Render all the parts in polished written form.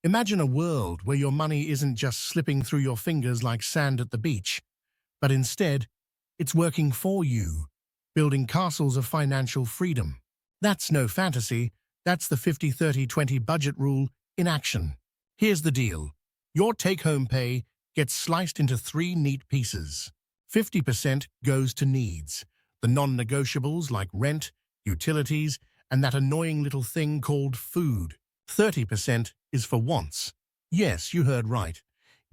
Imagine a world where your money isn't just slipping through your fingers like sand at the beach, but instead, it's working for you, building castles of financial freedom. That's no fantasy, that's the 50-30-20 budget rule in action. Here's the deal. Your take-home pay gets sliced into three neat pieces. 50% goes to needs, the non-negotiables like rent, utilities, and that annoying little thing called food. 30% is for wants. Yes, you heard right.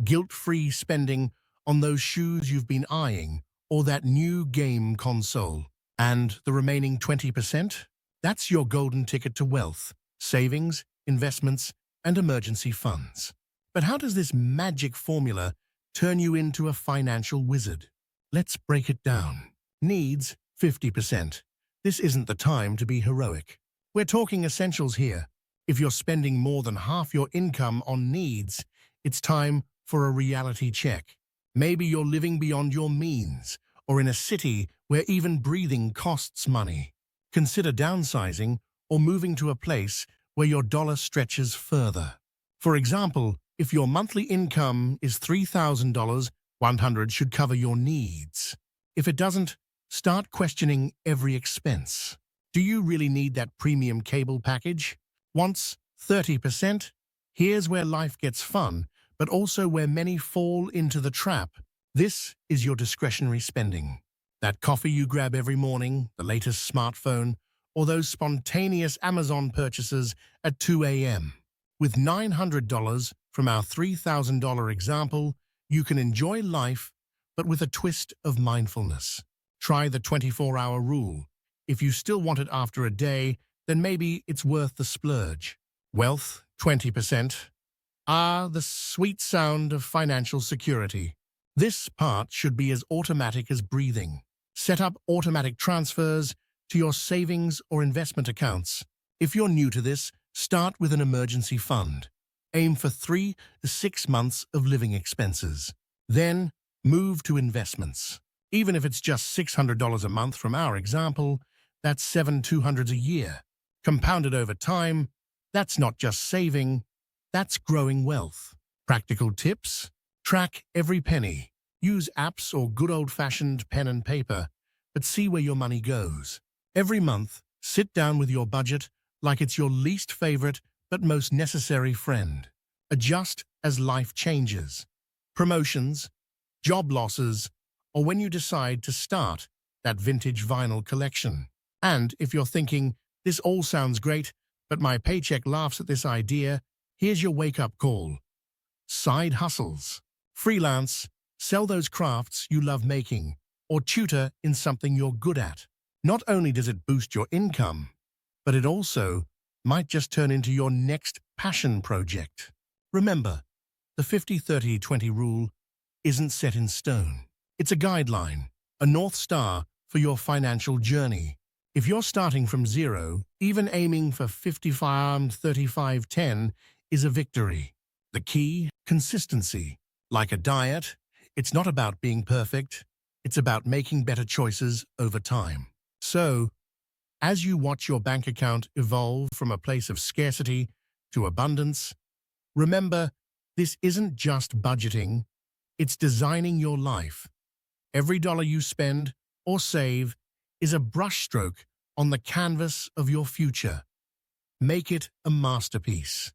Guilt-free spending on those shoes you've been eyeing or that new game console. And the remaining 20%? That's your golden ticket to wealth, savings, investments, and emergency funds. But how does this magic formula turn you into a financial wizard? Let's break it down. Needs, 50%. This isn't the time to be heroic. We're talking essentials here. If you're spending more than half your income on needs, it's time for a reality check. Maybe you're living beyond your means, or in a city where even breathing costs money. Consider downsizing or moving to a place where your dollar stretches further. For example, if your monthly income is $3,000, $100 should cover your needs. If it doesn't, start questioning every expense. Do you really need that premium cable package? Wants 30%? Here's where life gets fun, but also where many fall into the trap. This is your discretionary spending. That coffee you grab every morning, the latest smartphone, or those spontaneous Amazon purchases at 2 a.m. With $900 from our $3,000 example, you can enjoy life, but with a twist of mindfulness. Try the 24-hour rule. If you still want it after a day, then maybe it's worth the splurge. Wealth, 20%. The sweet sound of financial security. This part should be as automatic as breathing. Set up automatic transfers to your savings or investment accounts. If you're new to this, start with an emergency fund. Aim for 3 to 6 months of living expenses. Then, move to investments. Even if it's just $600 a month from our example, that's $7,200 a year. Compounded over time, that's not just saving, that's growing wealth. Practical tips? Track every penny. Use apps or good old-fashioned pen and paper, but see where your money goes. Every month, sit down with your budget like it's your least favorite but most necessary friend. Adjust as life changes. Promotions, job losses, or when you decide to start that vintage vinyl collection. And if you're thinking, this all sounds great, but my paycheck laughs at this idea, here's your wake-up call. Side hustles. Freelance, sell those crafts you love making, or tutor in something you're good at. Not only does it boost your income, but it also might just turn into your next passion project. Remember, the 50-30-20 rule isn't set in stone. It's a guideline, a North Star for your financial journey. If you're starting from zero, even aiming for 55-35-10 is a victory. The key? Consistency. Like a diet, it's not about being perfect, it's about making better choices over time. So, as you watch your bank account evolve from a place of scarcity to abundance, remember, this isn't just budgeting, it's designing your life. Every dollar you spend or save is a brushstroke on the canvas of your future. Make it a masterpiece.